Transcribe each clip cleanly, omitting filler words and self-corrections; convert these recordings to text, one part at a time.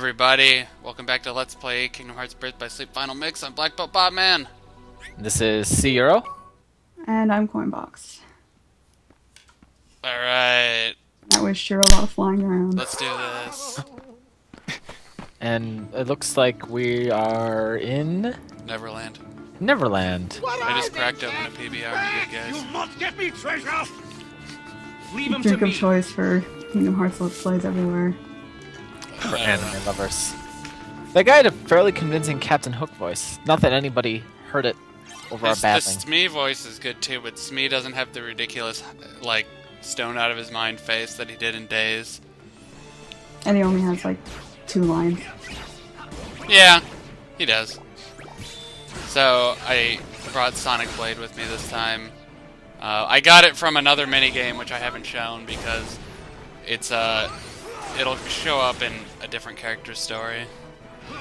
everybody, welcome back to Let's Play Kingdom Hearts Birth by Sleep Final Mix. I'm Black Belt Botman. This is C Euro. And I'm Coinbox. Alright. That was sure a lot of flying around. Let's do this. And it looks like we are in Neverland. Neverland. I just cracked open a PBR, you guys. You'll not get me, treasure! Leave him Drink to of me. choice for Kingdom Hearts Let's Plays everywhere. For anime lovers. That guy had a fairly convincing Captain Hook voice. Not that anybody heard it over our The babbling. Smee voice is good too, but Smee doesn't have the ridiculous, like, stone out of his mind face that he did in Days. And he only has like 2 lines. Yeah, he does. So, I brought Sonic Blade with me this time. I got it from another minigame, which I haven't shown because it's, it'll show up in a different character's story.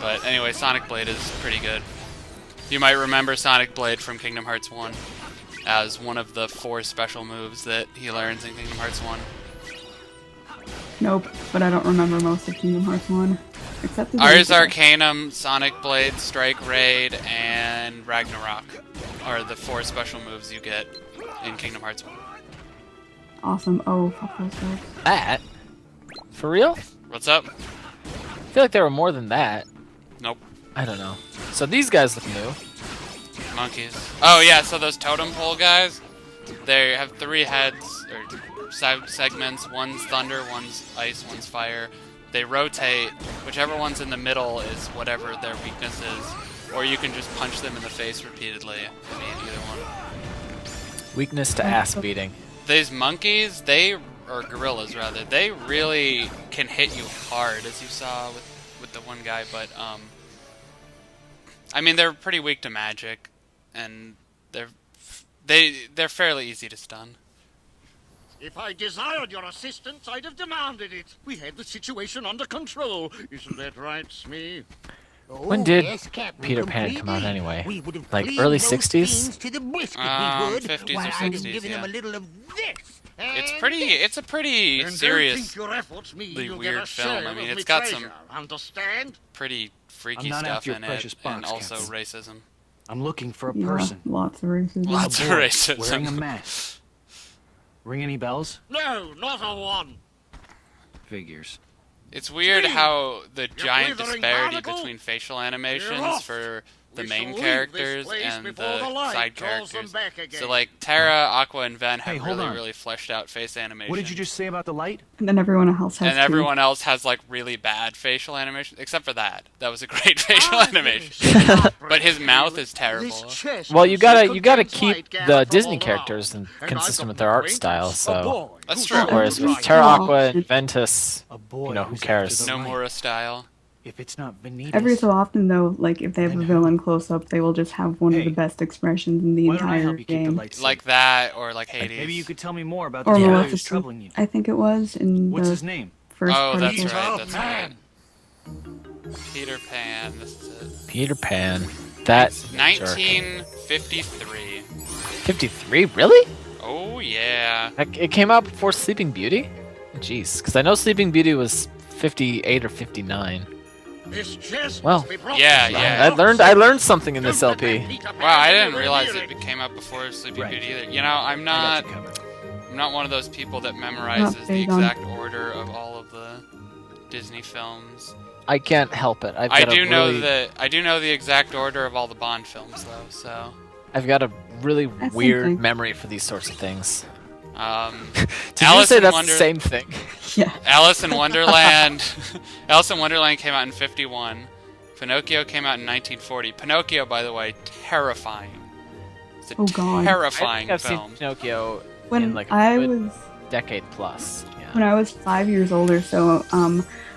But anyway, Sonic Blade is pretty good. You might remember Sonic Blade from Kingdom Hearts 1 as one of the 4 special moves that he learns in Kingdom Hearts 1. Nope, but I don't remember most of Kingdom Hearts 1. Except the Ars basics. Arcanum, Sonic Blade, Strike Raid, and Ragnarok are the 4 special moves you get in Kingdom Hearts 1. Awesome. Oh, fuck those guys. That? For real? What's up? I feel like there were more than that. Nope. I don't know. So these guys look new. Monkeys. Oh yeah, so those totem pole guys, they have 3 heads, or segments. One's thunder, one's ice, one's fire. They rotate. Whichever one's in the middle is whatever their weakness is. Or you can just punch them in the face repeatedly. I mean, either one. Weakness to ass beating. These monkeys, or gorillas rather, they really can hit you hard, as you saw with the one guy, but, I mean, they're pretty weak to magic, and they're fairly easy to stun. If I desired your assistance, I'd have demanded it. We had the situation under control. Isn't that right, Smee? When did Peter Pan come out anyway? Like early 60s? 50s or 60s, yeah. It's a pretty seriously weird film. I mean, it's got some pretty freaky stuff in it, and also racism. I'm looking for a Yeah, person. lots of racism. Lots of Wearing a racism. mask. Ring any bells? No, not a one. Figures. It's weird how the giant withering disparity barnacle? between facial You're animations off. for the We main shall leave characters this place and before the the light side calls them characters. back again. So like Terra, Aqua, and Ven have Hey, hold on. really fleshed out face animation. What did you just say about the light? And then everyone else has And 2. everyone else has like really bad facial animation, except for that. That was a great facial animation. But his mouth is terrible. Well, you gotta keep the Disney characters consistent with their art style, so... That's true. Whereas with Terra, Aqua, and Ventus, A boy you know, who who's cares? after the light. Nomura style. If it's not Vanitas, Every so often, though, like if they have a villain close up, they will just have one of the Hey, best expressions in the why don't I entire help you keep the game. lights Like that, or like Hades. Maybe you could tell me more about Or the guy who's Maleficent, troubling you. I think it was in What's the his name? first Oh, part that's of the right, that's right. Peter Pan, this is it. Peter Pan. That It's jerk. 1953. 53? Really? Oh yeah. It came out before Sleeping Beauty? Jeez, because I know Sleeping Beauty was 58 or 59. This chest Well, must be brought yeah, to yeah. I learned something in this LP. Wow, I didn't realize it came out before Sleeping Right. Beauty either. You know, I'm I not got you covered. I'm not one of those people that memorizes the big on- exact order of all of the Disney films. I can't help it. I do know the exact order of all the Bond films though, so I've got a really That's weird something. memory for these sorts of things. Did Did you say that's the same thing? Yeah. Alice in Wonderland Alice in Wonderland came out in 51. Pinocchio came out in 1940. Pinocchio, by the way, terrifying. It's a Oh, God. I terrifying think I've film. seen Pinocchio When in like a I good was decade plus. Yeah. when I was 5 years older, so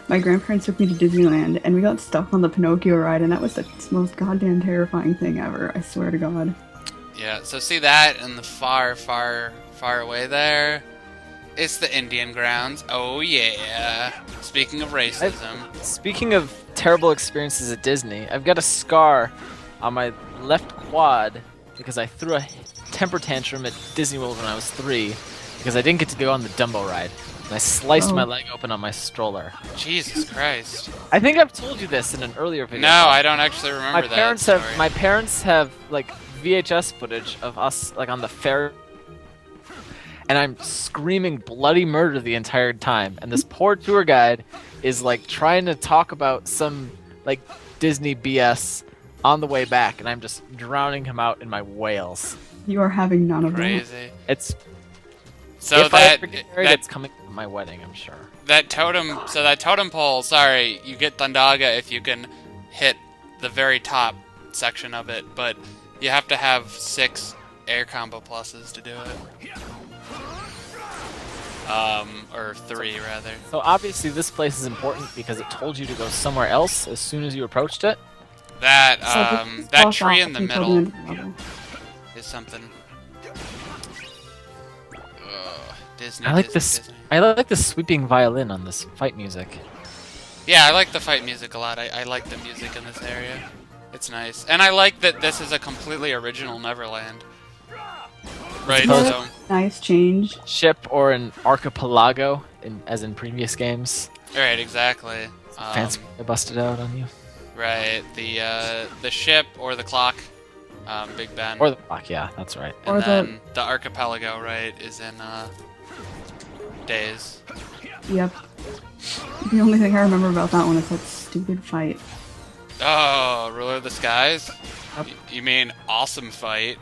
my grandparents took me to Disneyland, and we got stuck on the Pinocchio ride, and that was the most goddamn terrifying thing ever. I swear to God. Yeah, so see that in the far, far, far away there? It's the Indian grounds. Oh yeah. Speaking of racism. Speaking of terrible experiences at Disney, I've got a scar on my left quad because I threw a temper tantrum at Disney World when I was 3 because I didn't get to go on the Dumbo ride. and I sliced my Oh. leg open on my stroller. Jesus Christ. I think I've told you this in an earlier video. No, I don't actually remember My that parents story. have like VHS footage of us like on the ferry, and I'm screaming bloody murder the entire time, and this poor tour guide is like trying to talk about some like Disney BS on the way back, and I'm just drowning him out in my wails. You are having none of that. Crazy. It's So if I that ever get married, that it's coming to my wedding, I'm sure. that totem pole, sorry, you get Thundaga if you can hit the very top section of it, but you have to have 6 air combo pluses to do it. Or 3 rather. So obviously this place is important because it told you to go somewhere else as soon as you approached it. That So this is that boss tree off in the until middle end of the level. is something. Ugh, Disney. I like Disney, this. Disney. I like the sweeping violin on this fight music. Yeah, I like the fight music a lot. I like the music in this area. It's nice. And I like that this is a completely original Neverland. Right, Suppose- so... Nice change. Ship or an archipelago, as in previous games. Right, exactly. Fancy I busted out on you. Right, the ship or the clock, Big Ben. Or the clock, yeah, that's right. and or the- then the archipelago, right, is in, Days. Yep. The only thing I remember about that one is that stupid fight. Oh, Ruler of the Skies? Yep. You mean awesome fight?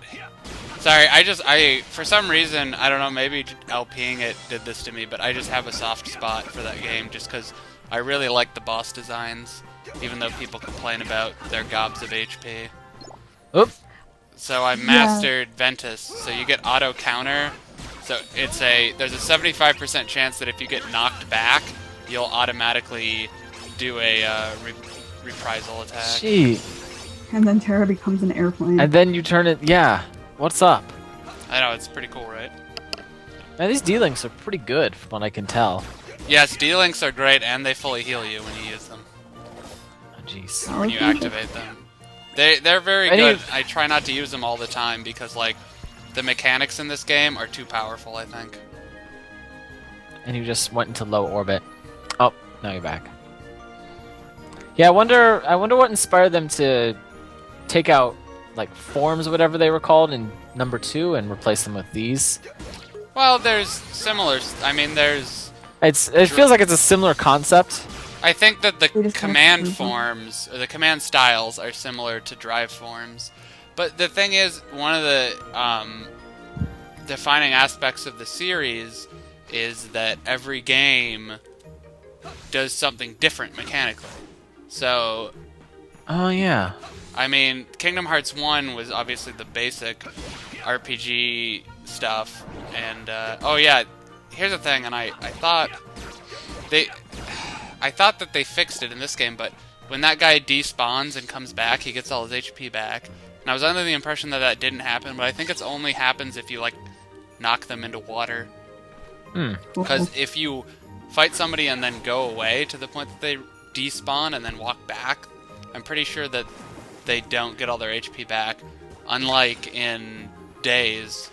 Sorry, for some reason, I don't know, maybe LPing it did this to me, but I just have a soft spot for that game just because I really like the boss designs, even though people complain about their gobs of HP. Oop. So I mastered Ventus, so you get auto counter. So there's a 75% chance that if you get knocked back, you'll automatically do a reprisal attack. Gee. And then Terra becomes an airplane. And then you turn it, yeah. What's up? I know, it's pretty cool, right? Man, these D-Links are pretty good from what I can tell. Yes, D-Links are great, and they fully heal you when you use them, Oh, jeez. I when like you them. activate them. They're very Any- good. I try not to use them all the time because, like, the mechanics in this game are too powerful, I think. And you just went into low orbit. Oh, now you're back. Yeah, I wonder what inspired them to take out like forms or whatever they were called in number 2 and replace them with these. Well, there's similar... I mean, there's... It feels like it's a similar concept. I think that the They just kinda command change them. forms, or the command styles, are similar to drive forms. But the thing is, one of the defining aspects of the series is that every game does something different mechanically. So, Oh yeah. I mean, Kingdom Hearts 1 was obviously the basic RPG stuff, and, oh yeah, here's the thing, and I thought that they fixed it in this game, but when that guy despawns and comes back, he gets all his HP back, and I was under the impression that that didn't happen, but I think it only happens if you, like, knock them into water. Because if you fight somebody and then go away to the point that they despawn and then walk back, I'm pretty sure that they don't get all their HP back, unlike in Days,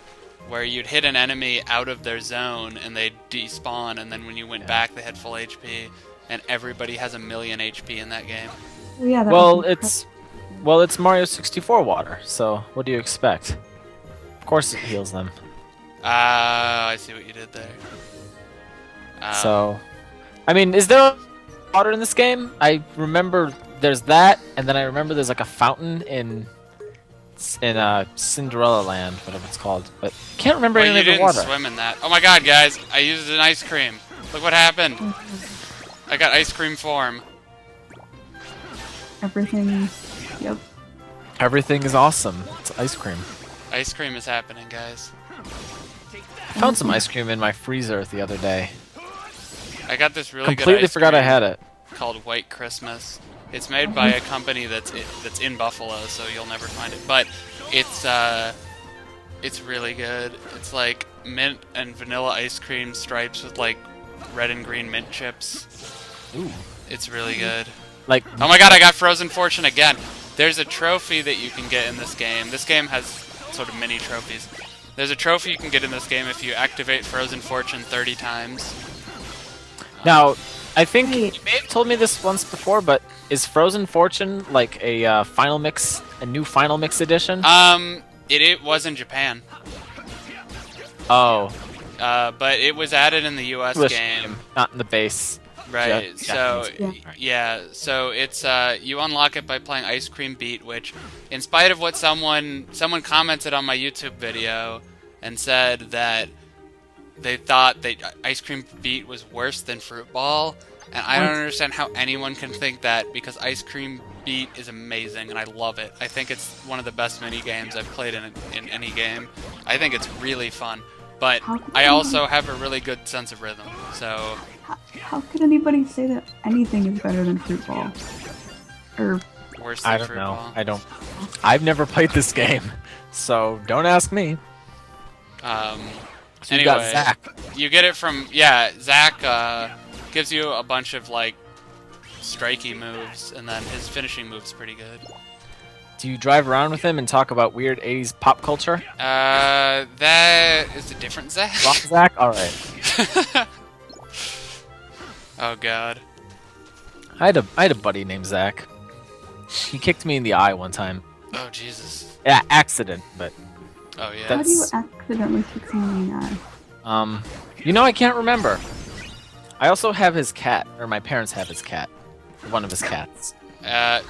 where you'd hit an enemy out of their zone and they'd despawn, and then when you went back they had full HP, and everybody has 1,000,000 HP in that game. Oh, yeah, that Well, was it's Mario 64 water. So what do you expect? Of course it heals them. I see what you did there. So, I mean, is there water in this game? I remember there's that, and then I remember there's like a fountain in Cinderella Land, whatever it's called. But can't remember Well, any you of the didn't water. swim in that. Oh my god, guys, I used an ice cream. Look what happened. I got ice cream form. everything. Yep. Everything is awesome. It's ice cream. Ice cream is happening, guys. I found some ice cream in my freezer the other day. I got this really Completely good ice forgot I cream had it. called White Christmas. It's made by a company that's in Buffalo, so you'll never find it. But it's really good. It's like mint and vanilla ice cream stripes with like red and green mint chips. Ooh. It's really good. Like, Oh my god, I got Frozen Fortune again. There's a trophy that you can get in this game. This game has sort of mini trophies. There's a trophy you can get in this game if you activate Frozen Fortune 30 times. Now, I think Right. you may have told me this once before, but is Frozen Fortune like a final mix, a new final mix edition? It was in Japan, Oh, but it was added in the U.S. English game. not in the base. Right. Ja- So Japanese. yeah. So it's you unlock it by playing Ice Cream Beat, which, in spite of what someone commented on my YouTube video and said that they thought that Ice Cream Beat was worse than Fruit Ball, and I don't understand how anyone can think that, because Ice Cream Beat is amazing and I love it. I think it's one of the best mini games I've played in any game. I think it's really fun, but How could I anyone- also have a really good sense of rhythm. So How could anybody say that anything is better than Fruit Ball? Or worse than I don't Fruit know. Ball. I've never played this game, so don't ask me. So you Anyway, got Zach. you get it from Zach gives you a bunch of like strikey moves, and then his finishing move's pretty good. Do you drive around with him and talk about weird 80s pop culture? That is a different Zach. Wrong Zach? Alright. Oh god. I had a buddy named Zach. He kicked me in the eye one time. Oh Jesus. Yeah, accident, but Oh yeah. how do you That's- accidentally kick someone in the eye? I can't remember. I also have his cat, or my parents have his cat. One of his cats.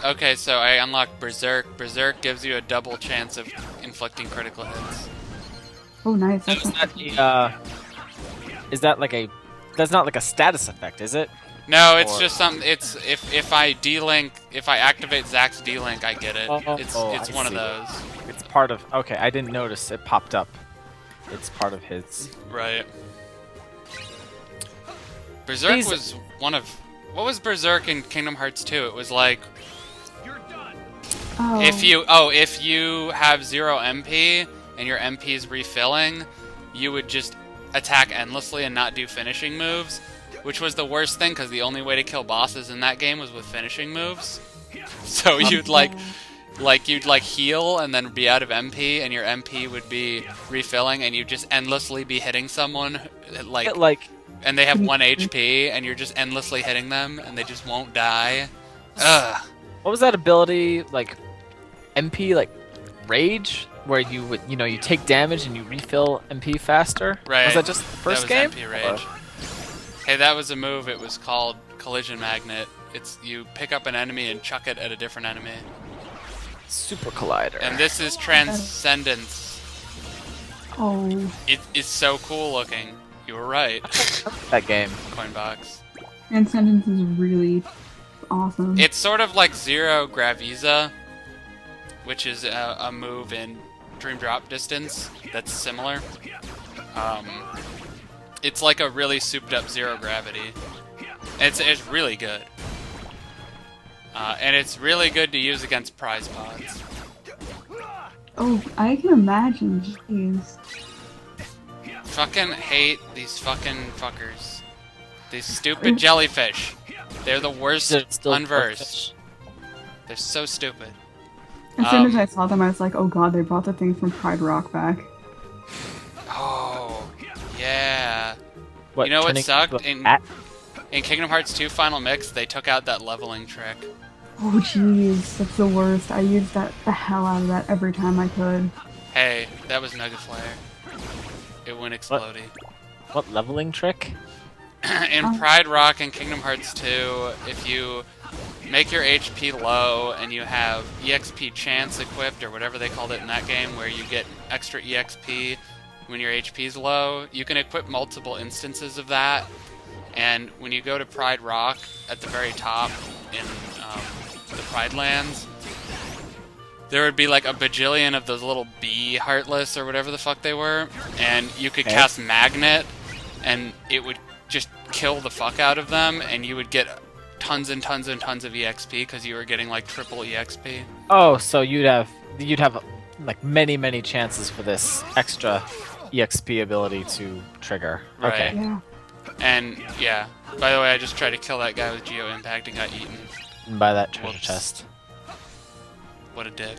Okay, so I unlocked Berserk. Berserk gives you a double chance of inflicting critical hits. Oh, nice. So That's is that like a that's not like a status effect, is it? No, it's Or- just something. It's if I if I activate Zach's D-Link, I get it. It's I one of see. those. It's part of okay, I didn't notice it popped up. It's part of his. Right. Berserk These- was one of... What was Berserk in Kingdom Hearts 2? It was like... oh. If you have 0 MP and your MP is refilling, you would just attack endlessly and not do finishing moves, which was the worst thing because the only way to kill bosses in that game was with finishing moves. So you'd you'd heal and then be out of MP, and your MP would be refilling, and you'd just endlessly be hitting someone and they have 1 HP, and you're just endlessly hitting them, and they just won't die. Ugh. What was that ability like? MP like rage, where you would you take damage and you refill MP faster. Right. Was that just the first game? That was MP Rage. Hey, that was a move. It was called Collision Magnet. It's you pick up an enemy and chuck it at a different enemy. Super Collider. And this is Transcendence. Oh. It is so cool looking. You were right. that game. Coinbox. Transcendence is really awesome. It's sort of like Zero Graviza, which is a move in Dream Drop Distance that's similar. It's like a really souped up Zero Gravity. It's really good. And it's really good to use against prize pods. Oh, I can imagine. Jeez. Fucking hate these fucking fuckers. These stupid jellyfish. They're the worst Is it still unversed. They're so stupid. As soon as I saw them, I was like, oh god, they brought the thing from Pride Rock back. Oh, yeah. What, You know what turning sucked? into a In cat? Kingdom Hearts 2 Final Mix, they took out that leveling trick. Oh jeez, that's the worst. I used the hell out of that every time I could. Hey, that was Nugget Flare. It went explodey. What leveling trick? In Pride Rock and Kingdom Hearts 2, if you make your HP low and you have EXP Chance equipped, or whatever they called it in that game, where you get extra EXP when your HP's low, you can equip multiple instances of that. And when you go to Pride Rock at the very top in the Pride Lands, there would be like a bajillion of those little bee heartless or whatever the fuck they were, and you could Okay. cast Magnet, and it would just kill the fuck out of them, and you would get tons and tons and tons of EXP because you were getting like triple EXP. Oh, so you'd have like many chances for this extra EXP ability to trigger. Right. Okay. Yeah. And yeah, by the way, I just tried to kill that guy with Geo Impact and got eaten. And buy that treasure Whoops. chest. What a dick.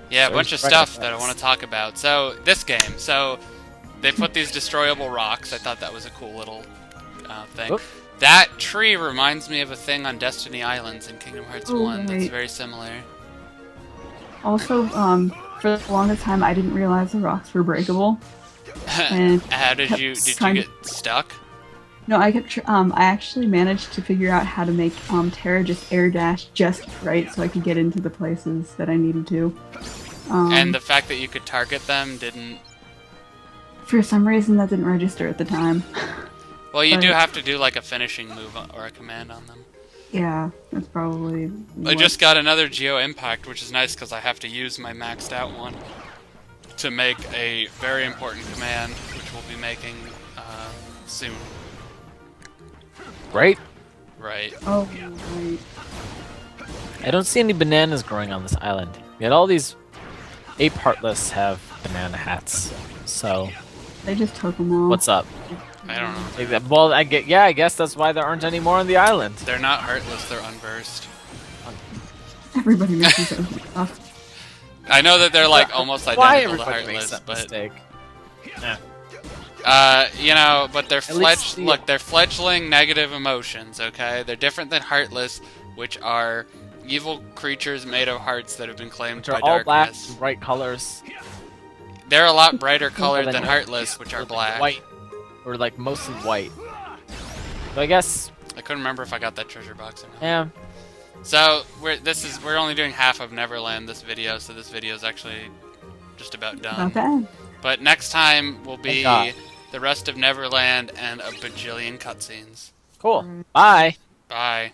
Yeah, a So bunch of he's stuff that I recognised. want to talk about. So, this game. So, they put these destroyable rocks. I thought that was a cool little thing. Oop. That tree reminds me of a thing on Destiny Islands in Kingdom Hearts Oh, 1 that's right. very similar. Also, for the longest time, I didn't realize the rocks were breakable. And How did kept you trying- get stuck? No, I actually managed to figure out how to make Terra just air dash just right so I could get into the places that I needed to. And the fact that you could target them didn't... For some reason, that didn't register at the time. Well, you do But- have to do like a finishing move or a command on them. Yeah, that's probably. I just got another Geo Impact, which is nice because I have to use my maxed out one to make a very important command, which we'll be making soon. Right? Right. Oh, right. I don't see any bananas growing on this island. Yet all these ape heartless have banana hats. So They just took them all. what's up? I don't know. Well, I guess that's why there aren't any more on the island. They're not heartless, they're unversed. Everybody misses it. I know that they're like almost Why identical to everybody makes heartless, that but mistake? you know, but they're least the- they're fledgling negative emotions, okay? They're different than heartless, which are evil creatures made of hearts that have been claimed Which are by all black, darkness. bright colors. They're a lot brighter colored than than heartless, which are Or black. white, or like mostly white. So I guess, I couldn't remember if I got that treasure box or not. yeah. So we're only doing half of Neverland this video, so this video is actually just about done. Not bad. But next time will Thank be God. the rest of Neverland and a bajillion cutscenes. Cool. Bye. Bye.